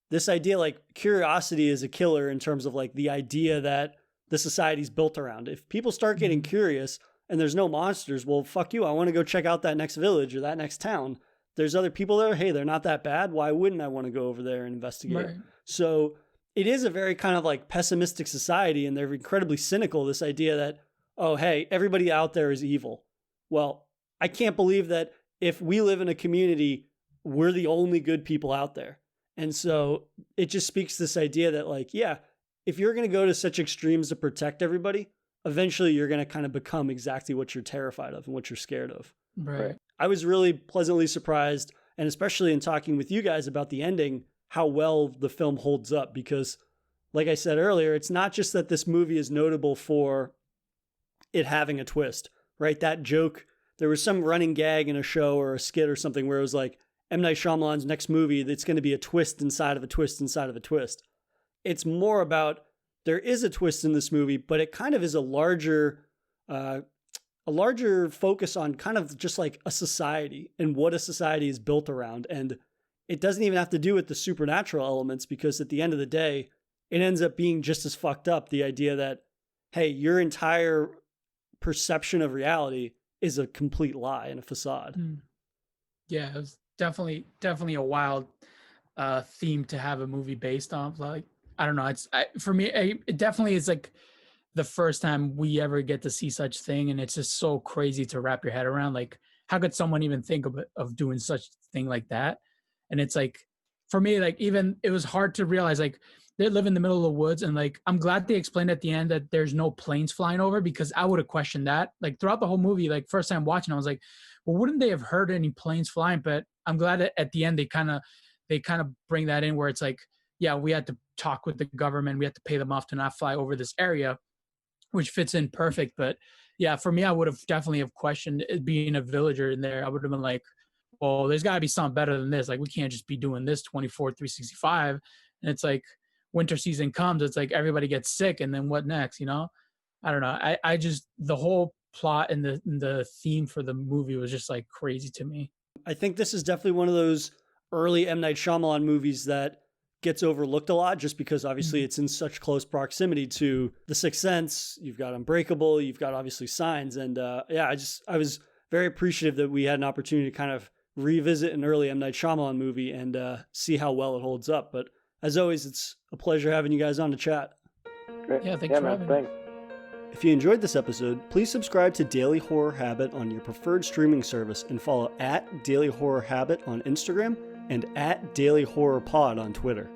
this idea like curiosity is a killer in terms of like the idea that the society's built around. If people start getting Mhm. curious and there's no monsters, well, fuck you. I want to go check out that next village or that next town. There's other people there. Hey, they're not that bad. Why wouldn't I want to go over there and investigate? Right. So it is a very kind of like pessimistic society, and they're incredibly cynical. This idea that, oh, hey, everybody out there is evil. Well, I can't believe that if we live in a community, we're the only good people out there. And so it just speaks to this idea that like, yeah, if you're going to go to such extremes to protect everybody, eventually you're going to kind of become exactly what you're terrified of and what you're scared of. Right. I was really pleasantly surprised, and especially in talking with you guys about the ending, how well the film holds up. Because, like I said earlier, it's not just that this movie is notable for it having a twist, right? That joke, there was some running gag in a show or a skit or something where it was like, M. Night Shyamalan's next movie, that's going to be a twist inside of a twist inside of a twist. It's more about, there is a twist in this movie, but it kind of is a larger focus on kind of just like a society and what a society is built around. And it doesn't even have to do with the supernatural elements, because at the end of the day, it ends up being just as fucked up. The idea that, hey, your entire perception of reality is a complete lie and a facade. Yeah, it was definitely a wild theme to have a movie based on. Like, I don't know, for me, it definitely is like the first time we ever get to see such thing, and it's just so crazy to wrap your head around. Like, how could someone even think of doing such thing like that? And it's like, for me, like, even it was hard to realize, like, they live in the middle of the woods, and like, I'm glad they explained at the end that there's no planes flying over, because I would have questioned that. Like, throughout the whole movie, like, first time watching, I was like, well, wouldn't they have heard any planes flying? But I'm glad that at the end they kind of bring that in, where it's like, yeah, we had to talk with the government, we had to pay them off to not fly over this area, which fits in perfect. But yeah, for me, I would have definitely have questioned it being a villager in there. I would have been like, well, there's got to be something better than this. Like, we can't just be doing this 365. And it's like, winter season comes, it's like everybody gets sick, and then what next? You know, I don't know. I just, the whole plot and the theme for the movie was just like crazy to me. I think this is definitely one of those early M. Night Shyamalan movies that gets overlooked a lot, just because obviously it's in such close proximity to The Sixth Sense. You've got Unbreakable, you've got obviously Signs, and yeah, I was very appreciative that we had an opportunity to kind of revisit an early M. Night Shyamalan movie and see how well it holds up. But as always, it's a pleasure having you guys on to chat. Great. Yeah, thanks for having me. If you enjoyed this episode, please subscribe to Daily Horror Habit on your preferred streaming service and follow @Daily Horror Habit on Instagram and @Daily Horror Pod on Twitter.